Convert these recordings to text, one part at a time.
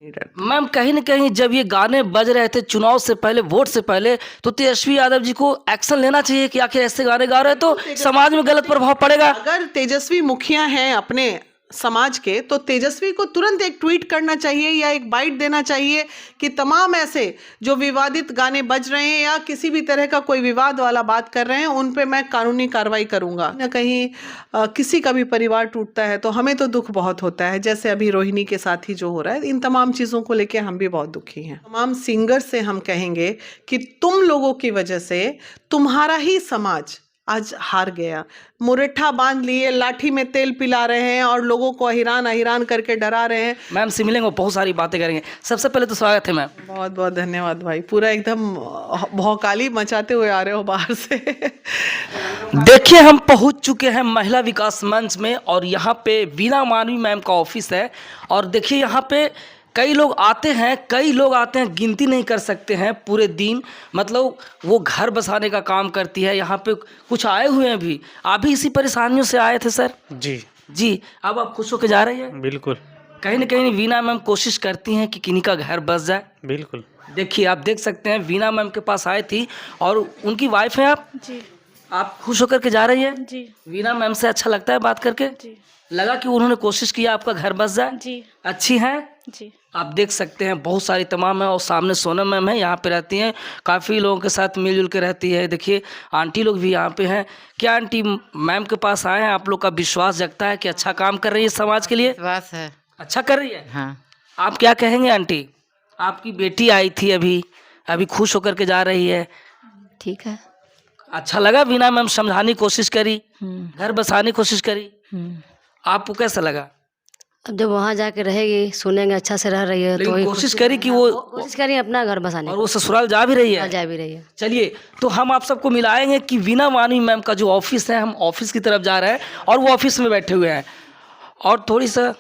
Ma'am कहीं न कहीं जब ये गाने बज रहे थे चुनाव से पहले, वोट से पहले, तो तेजस्वी यादव जी को एक्शन लेना चाहिए कि आखिर ऐसे गाने गा रहे हैं तो समाज में गलत प्रभाव पड़ेगा। अगर तेजस्वी मुखिया हैं अपने समाज के, तो तेजस्वी को तुरंत एक ट्वीट करना चाहिए या एक बाइट देना चाहिए कि तमाम ऐसे जो विवादित गाने बज रहे हैं या किसी भी तरह का कोई विवाद वाला बात कर रहे हैं उन पे मैं कानूनी कार्रवाई करूंगा। न कहीं किसी का भी परिवार टूटता है तो हमें तो दुख बहुत होता है, जैसे अभी रोहिणी के साथ ही जो हो रहा है। इन तमाम चीज़ों को लेकर हम भी बहुत दुखी हैं। तमाम सिंगर से हम कहेंगे कि तुम लोगों की वजह से तुम्हारा ही समाज आज हार गया। मुरेठा बांध लिए, लाठी में तेल पिला रहे हैं और लोगों को अहिरान अहिरान करके डरा रहे हैं। मैम से मिलेंगे, बहुत सारी बातें करेंगे। सबसे पहले तो स्वागत है मैम। बहुत बहुत धन्यवाद भाई, पूरा एकदम भौकाली मचाते हुए आ रहे हो बाहर से। देखिए हम पहुंच चुके हैं महिला विकास मंच में और यहाँ पे वीणा मानवी मैम का ऑफिस है। और देखिए यहाँ पे कई लोग आते हैं, गिनती नहीं कर सकते हैं पूरे दिन। मतलब वो घर बसाने का काम करती है। यहाँ पे कुछ आए हुए हैं भी, आप भी इसी परेशानियों से आए थे सर? जी। अब आप खुश होकर जा रही हैं? बिल्कुल। कहीं ना कहीं वीणा मैम कोशिश करती हैं कि किन्हीं का घर बस जाए। बिल्कुल। देखिए आप देख सकते हैं वीणा मैम के पास आई थी और उनकी वाइफ हैं आप जी। आप खुश होकर के जा रही है जी। वीणा मैम से अच्छा लगता है बात करके? जी। लगा कि उन्होंने कोशिश किया आपका घर बस जाए? जी। अच्छी हैं? जी। आप देख सकते हैं बहुत सारी तमाम है और सामने सोनम मैम है, यहाँ पे रहती हैं, काफ़ी लोगों के साथ मिलजुल के रहती है। देखिए आंटी लोग भी यहाँ पे हैं। क्या आंटी मैम के पास आए हैं, आप लोग का विश्वास जगता है कि अच्छा काम कर रही है समाज के लिए? विश्वास है। अच्छा कर रही है? हाँ। आप क्या कहेंगे आंटी? आपकी बेटी आई थी अभी खुश होकर के जा रही है। ठीक है। अच्छा लगा वीणा मैम समझाने की कोशिश करी, घर बसाने की कोशिश करी, आपको कैसा लगा? अब जब वहाँ जाके रहेगी, सुनेंगे अच्छा से रह रही है तो लेकिन कोशिश करी कि वो कोशिश करी अपना घर बसाने और वो ससुराल जा भी रही है? जा भी रही है। चलिए तो हम आप सबको मिलाएंगे कि वीणा मानवी मैम का जो ऑफिस है, हम ऑफिस की तरफ जा रहे हैं और वो ऑफिस में बैठे हुए हैं और थोड़ी सा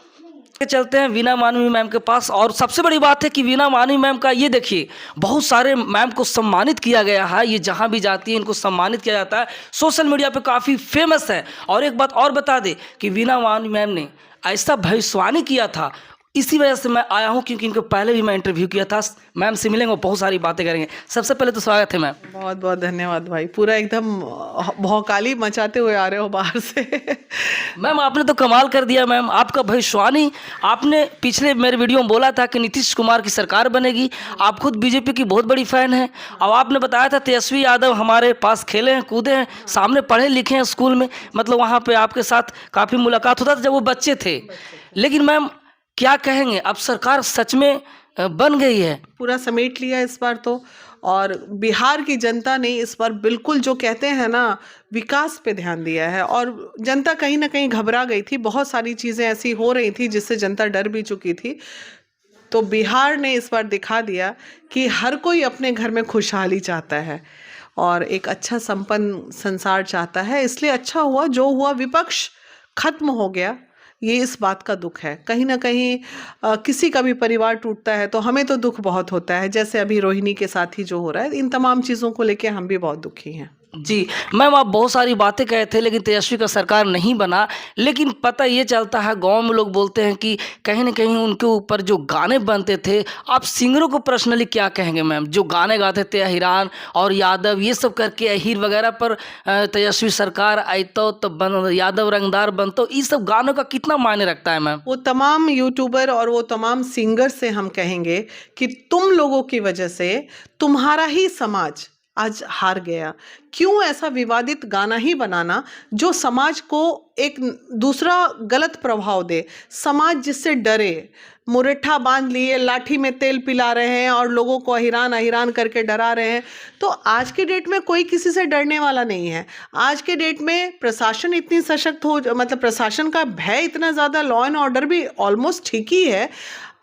चलते हैं वीणा मानवी मैम के पास। और सबसे बड़ी बात है कि वीणा मानवी मैम का ये देखिए बहुत सारे मैम को सम्मानित किया गया है। ये जहाँ भी जाती है इनको सम्मानित किया जाता है, सोशल मीडिया पे काफ़ी फेमस है। और एक बात और बता दें कि वीणा मानवी मैम ने ऐसा भविष्यवाणी किया था, इसी वजह से मैं आया हूं क्योंकि इनको पहले भी मैं इंटरव्यू किया था। मैम से मिलेंगे, बहुत सारी बातें करेंगे। सबसे पहले तो स्वागत है मैम। बहुत बहुत धन्यवाद भाई, पूरा एकदम भौकाली मचाते हुए आ रहे हो बाहर से। मैम आपने तो कमाल कर दिया मैम, आपका भविष्यवाणी, आपने पिछले मेरे वीडियो में बोला था कि नीतीश कुमार की सरकार बनेगी। आप खुद बीजेपी की बहुत बड़ी फ़ैन हैं और आपने बताया था तेजस्वी यादव हमारे पास खेले हैं, कूदे हैं, सामने पढ़े लिखे हैं स्कूल में। मतलब वहाँ पर आपके साथ काफ़ी मुलाकात होता था जब वो बच्चे थे। लेकिन मैम क्या कहेंगे, अब सरकार सच में बन गई है? पूरा समेट लिया इस बार तो। और बिहार की जनता ने इस बार बिल्कुल जो कहते हैं ना विकास पे ध्यान दिया है। और जनता कहीं ना कहीं घबरा गई थी, बहुत सारी चीज़ें ऐसी हो रही थी जिससे जनता डर भी चुकी थी। तो बिहार ने इस बार दिखा दिया कि हर कोई अपने घर में खुशहाली चाहता है और एक अच्छा संपन्न संसार चाहता है। इसलिए अच्छा हुआ जो हुआ, विपक्ष खत्म हो गया, ये इस बात का दुख है। कहीं ना कहीं किसी का भी परिवार टूटता है तो हमें तो दुख बहुत होता है, जैसे अभी रोहिणी के साथ ही जो हो रहा है। इन तमाम चीज़ों को लेकर हम भी बहुत दुखी हैं। जी मैम, आप बहुत सारी बातें कहे थे लेकिन तेजस्वी का सरकार नहीं बना। लेकिन पता ये चलता है, गांव में लोग बोलते हैं कि कहीं ना कहीं उनके ऊपर जो गाने बनते थे, आप सिंगरों को पर्सनली क्या कहेंगे मैम, जो गाने गाते थे अहिरान और यादव ये सब करके, अहिर वगैरह पर तेजस्वी सरकार आई तो यादव रंगदार बनतो, ये सब गानों का कितना मायने रखता है मैम? वो तमाम यूट्यूबर और वो तमाम सिंगर से हम कहेंगे कि तुम लोगों की वजह से तुम्हारा ही समाज आज हार गया। क्यों ऐसा विवादित गाना ही बनाना जो समाज को एक दूसरा गलत प्रभाव दे, समाज जिससे डरे। मुरेठा बांध लिए, लाठी में तेल पिला रहे हैं और लोगों को अहिरान अहिरान करके डरा रहे हैं। तो आज के डेट में कोई किसी से डरने वाला नहीं है। आज के डेट में प्रशासन इतनी सशक्त हो, मतलब प्रशासन का भय इतना ज़्यादा, लॉ एंड ऑर्डर भी ऑलमोस्ट ठीक ही है।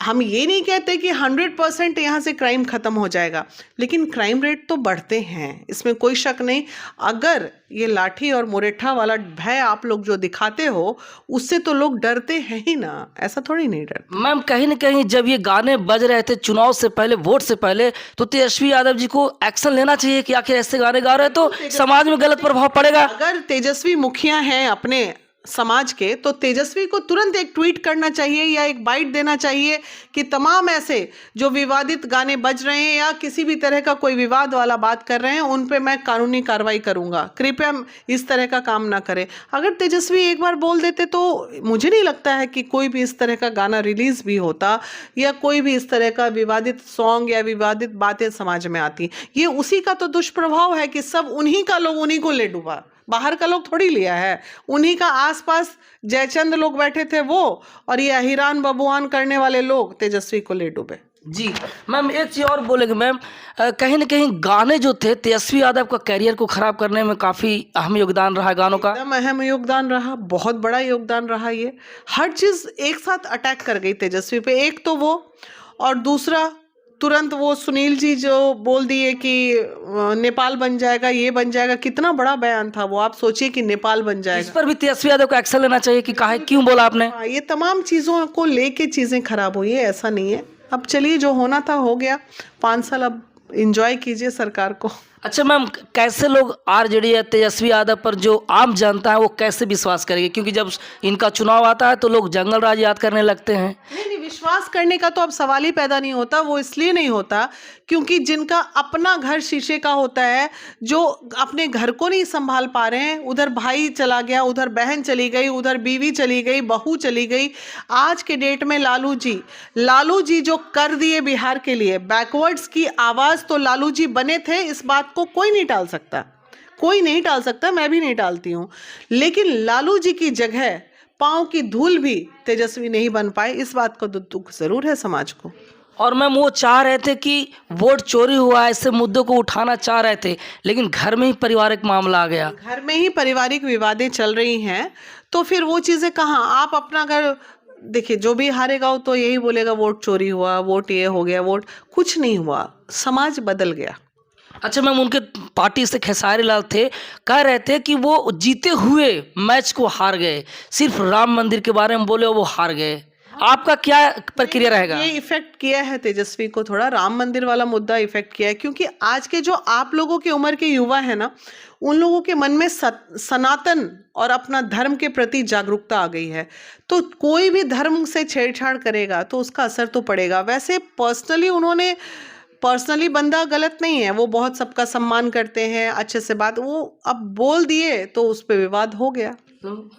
हम ये नहीं कहते कि 100% यहाँ से क्राइम ख़त्म हो जाएगा, लेकिन क्राइम रेट तो बढ़ते हैं, इसमें कोई शक नहीं। अगर ये लाठी और मुरेठा वाला भय आप लोग जो दिखाते हो, उससे तो लोग डरते हैं ही ना, ऐसा थोड़ी नहीं डरते। मैम कहीं ना कहीं जब ये गाने बज रहे थे चुनाव से पहले, वोट से पहले, तो तेजस्वी यादव जी को एक्शन लेना चाहिए कि आखिर ऐसे गाने गा रहे हैं तो समाज में गलत प्रभाव पड़ेगा। अगर तेजस्वी मुखिया हैं अपने समाज के, तो तेजस्वी को तुरंत एक ट्वीट करना चाहिए या एक बाइट देना चाहिए कि तमाम ऐसे जो विवादित गाने बज रहे हैं या किसी भी तरह का कोई विवाद वाला बात कर रहे हैं उन पे मैं कानूनी कार्रवाई करूंगा, कृपया इस तरह का काम ना करें। अगर तेजस्वी एक बार बोल देते तो मुझे नहीं लगता है कि कोई भी इस तरह का गाना रिलीज भी होता या कोई भी इस तरह का विवादित सॉन्ग या विवादित बातें समाज में आती। ये उसी का तो दुष्प्रभाव है कि सब उन्हीं का लोग उन्हीं को ले डूबा, बाहर का लोग थोड़ी लिया है। उन्हीं का आसपास जयचंद लोग बैठे थे वो, और ये अहिरान बबुआन करने वाले लोग तेजस्वी को ले डूबे। जी मैम, एक चीज़ और बोलेंगे मैम, कहीं ना कहीं गाने जो थे तेजस्वी यादव का कैरियर को खराब करने में काफ़ी अहम योगदान रहा है गानों का। एकदम अहम योगदान रहा, बहुत बड़ा योगदान रहा। ये हर चीज़ एक साथ अटैक कर गई तेजस्वी पे। एक तो वो, और दूसरा तुरंत वो सुनील जी जो बोल दिए कि नेपाल बन जाएगा, ये बन जाएगा। कितना बड़ा बयान था वो, आप सोचिए कि नेपाल बन इस जाएगा। पर भी तेजस्वी यादव को एक्शन लेना चाहिए कि काहे क्यों बोला आपने। हाँ, ये तमाम चीज़ों को लेके चीज़ें खराब हुई है, ऐसा नहीं है। अब चलिए, जो होना था हो गया। 5 साल अब इंजॉय कीजिए सरकार को। अच्छा मैम, कैसे लोग आरजेडी या तेजस्वी यादव पर जो आम जनता है वो कैसे विश्वास करेगी, क्योंकि जब इनका चुनाव आता है तो लोग जंगल राज याद करने लगते हैं। नहीं, विश्वास करने का तो अब सवाल ही पैदा नहीं होता। वो इसलिए नहीं होता क्योंकि जिनका अपना घर शीशे का होता है, जो अपने घर को नहीं संभाल पा रहे हैं, उधर भाई चला गया, उधर बहन चली गई, उधर बीवी चली गई, बहू चली गई। आज के डेट में लालू जी जो कर दिए बिहार के लिए, बैकवर्ड्स की आवाज़ तो लालू जी बने थे। इस बात को कोई नहीं टाल सकता, कोई नहीं टाल सकता, मैं भी नहीं टालती हूँ। लेकिन लालू जी की जगह पाँव की धूल भी तेजस्वी नहीं बन पाए। इस बात का दुख जरूर है समाज को। और मैम वो चाह रहे थे कि वोट चोरी हुआ है, ऐसे मुद्दों को उठाना चाह रहे थे, लेकिन घर में ही पारिवारिक मामला आ गया। घर में ही पारिवारिक विवादें चल रही हैं, तो फिर वो चीज़ें कहाँ। आप अपना घर देखिए, जो भी हारेगा वो तो यही बोलेगा वोट चोरी हुआ, वोट ये हो गया, वोट। कुछ नहीं हुआ, समाज बदल गया। अच्छा मैम, उनके पार्टी से खेसारी लाल थे, कह रहे थे कि वो जीते हुए मैच को हार गए, सिर्फ राम मंदिर के बारे में बोले वो हार गए। आपका क्या प्रक्रिया रहेगा? ये इफेक्ट किया है तेजस्वी को, थोड़ा राम मंदिर वाला मुद्दा इफेक्ट किया है, क्योंकि आज के जो आप लोगों की उम्र के युवा है ना, उन लोगों के मन में सनातन और अपना धर्म के प्रति जागरूकता आ गई है। तो कोई भी धर्म से छेड़छाड़ करेगा तो उसका असर तो पड़ेगा। वैसे पर्सनली बंदा गलत नहीं है, वो बहुत सबका सम्मान करते हैं, अच्छे से बात, वो अब बोल दिए तो उस पर विवाद हो गया।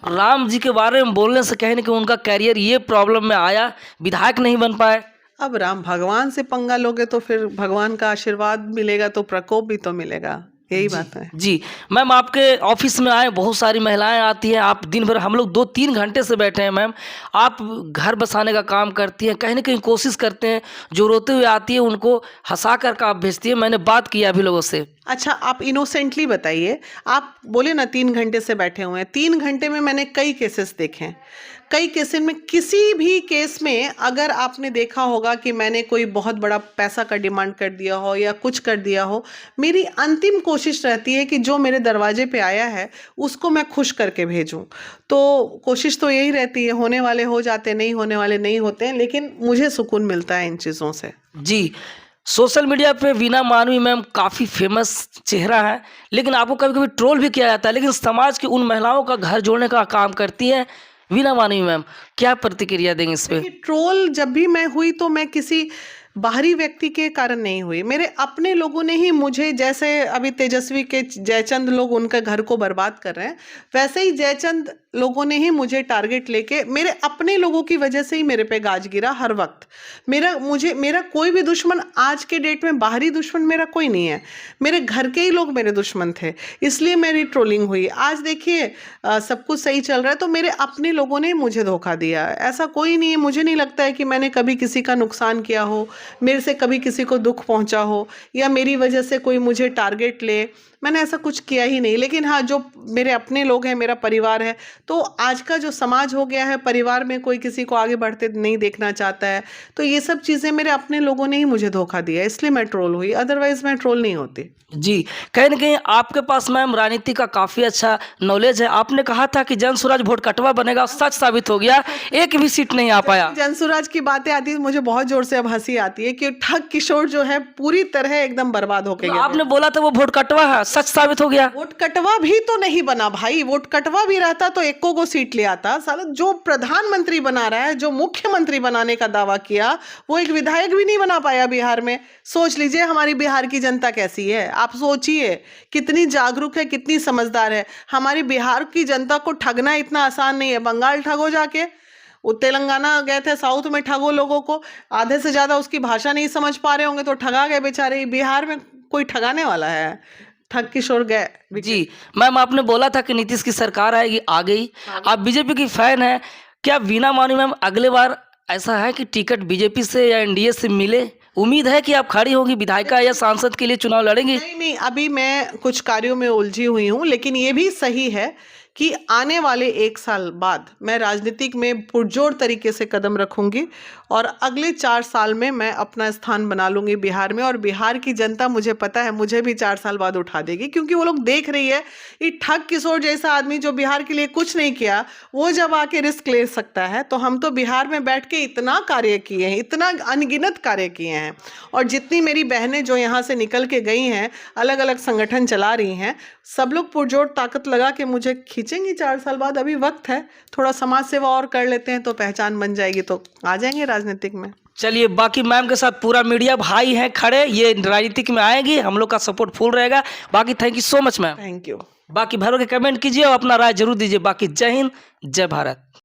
राम जी के बारे में बोलने से कहीं ना कहीं उनका कैरियर ये प्रॉब्लम में आया, विधायक नहीं बन पाए। अब राम भगवान से पंगा लोगे तो फिर भगवान का आशीर्वाद मिलेगा तो प्रकोप भी तो मिलेगा, यही बात है। जी मैम, आपके ऑफिस में आए बहुत सारी महिलाएं आती हैं, आप दिन भर, हम लोग 2-3 घंटे से बैठे हैं मैम, आप घर बसाने का काम करती हैं, कहीं ना कहीं कोशिश करते हैं, जो रोते हुए आती है उनको हंसा कर आप भेजती है। मैंने बात किया अभी लोगों से। अच्छा, आप इनोसेंटली बताइए, आप बोले ना 3 घंटे से बैठे हुए हैं, 3 घंटे में मैंने कई केसेस देखे हैं। कई केसेस में, किसी भी केस में अगर आपने देखा होगा कि मैंने कोई बहुत बड़ा पैसा का डिमांड कर दिया हो या कुछ कर दिया हो, मेरी अंतिम कोशिश रहती है कि जो मेरे दरवाजे पे आया है उसको मैं खुश करके भेजूं। तो कोशिश तो यही रहती है, होने वाले हो जाते, नहीं होने वाले नहीं होते हैं, लेकिन मुझे सुकून मिलता है इन चीज़ों से। जी, सोशल मीडिया पे वीना मानवी मैम काफ़ी फेमस चेहरा है, लेकिन आपको कभी कभी ट्रोल भी किया जाता है, लेकिन समाज की उन महिलाओं का घर जोड़ने का काम करती है वीना मानवी मैम। क्या प्रतिक्रिया देंगे इस पे? ट्रोल जब भी मैं हुई तो मैं किसी बाहरी व्यक्ति के कारण नहीं हुई, मेरे अपने लोगों ने ही मुझे, जैसे अभी तेजस्वी के जयचंद लोग उनके घर को बर्बाद कर रहे हैं, वैसे ही जयचंद लोगों ने ही मुझे टारगेट लेके, मेरे अपने लोगों की वजह से ही मेरे पे गाज गिरा हर वक्त। मेरा कोई भी दुश्मन आज के डेट में, बाहरी दुश्मन मेरा कोई नहीं है, मेरे घर के ही लोग मेरे दुश्मन थे, इसलिए मेरी ट्रोलिंग हुई। आज देखिए सब कुछ सही चल रहा है, तो मेरे अपने लोगों ने मुझे धोखा दिया। ऐसा कोई नहीं है, मुझे नहीं लगता है कि मैंने कभी किसी का नुकसान किया हो, मेरे से कभी किसी को दुख पहुंचा हो, या मेरी वजह से कोई मुझे टारगेट ले, मैंने ऐसा कुछ किया ही नहीं। लेकिन हाँ, जो मेरे अपने लोग हैं, मेरा परिवार है, तो आज का जो समाज हो गया है, परिवार में कोई किसी को आगे बढ़ते नहीं देखना चाहता है, तो ये सब चीज़ें मेरे अपने लोगों ने ही मुझे धोखा दिया, इसलिए मैं ट्रोल हुई, अदरवाइज मैं ट्रोल नहीं होती। जी, कहीं ना कहीं आपके पास मैम राजनीति का काफ़ी अच्छा नॉलेज है। आपने कहा था कि जनसुराज वोट कटवा बनेगा, सच साबित हो गया, एक भी सीट नहीं आ पाया। जनसुराज की बातें आती है मुझे बहुत जोर से अब हंसी आती है कि ठग किशोर जो है पूरी तरह एकदम बर्बाद होके गया। आपने बोला था वो वोट कटवा है, सच साबित हो गया। वोट कटवा भी तो नहीं बना भाई, वोट कटवा भी रहता तो एक्को को सीट ले आता, साला जो प्रधानमंत्री बना रहा है, जो मुख्यमंत्री बनाने का दावा किया, वो एक विधायक भी नहीं बना पाया बिहार में। सोच लीजिए हमारी बिहार की जनता कैसी है, आप सोचिए कितनी जागरूक है, कितनी समझदार है। हमारी बिहार की जनता को ठगना इतना आसान नहीं है। बंगाल ठगो जाके, वो तेलंगाना गए थे, साउथ में ठगो लोगों को, आधे से ज़्यादा उसकी भाषा नहीं समझ पा रहे होंगे तो ठगा गए बेचारे। बिहार में कोई ठगाने वाला है? ठग किशोर गए। जी मैम, आपने बोला था कि नीतीश की सरकार आएगी, आ गई। आप बीजेपी की फैन हैं, क्या वीना मानी मैम अगले बार ऐसा है कि टिकट बीजेपी से या एनडीए से मिले? उम्मीद है कि आप खड़ी होंगी, विधायिका या सांसद के लिए चुनाव लड़ेंगी? नहीं, अभी मैं कुछ कार्यों में उलझी हुई हूँ, लेकिन ये भी सही है कि आने वाले 1 साल बाद मैं राजनीतिक में पुरजोर तरीके से कदम रखूंगी और अगले 4 साल में मैं अपना स्थान बना लूंगी बिहार में। और बिहार की जनता, मुझे पता है, मुझे भी 4 साल बाद उठा देगी, क्योंकि वो लोग देख रही है ये ठग किशोर जैसा आदमी जो बिहार के लिए कुछ नहीं किया, वो जब आके रिस्क ले सकता है। तो हम तो बिहार में बैठ के इतना कार्य किए हैं, इतना अनगिनत कार्य किए हैं। और जितनी मेरी बहनें जो यहाँ से निकल के गई हैं, अलग अलग संगठन चला रही हैं, सब लोग पुरजोर ताकत लगा के मुझे खींचेंगी 4 साल बाद। अभी वक्त है, थोड़ा समाज सेवा और कर लेते हैं तो पहचान बन जाएगी, तो आ जाएंगे राजनीतिक में। चलिए, बाकी मैम के साथ पूरा मीडिया भाई हैं खड़े, ये राजनीतिक में आएंगी, हम लोग का सपोर्ट फुल रहेगा। बाकी thank you so much ma'am. Thank you. बाकी भर के कमेंट कीजिए और अपना राय जरूर दीजिए। बाकी जय हिंद, जय भारत।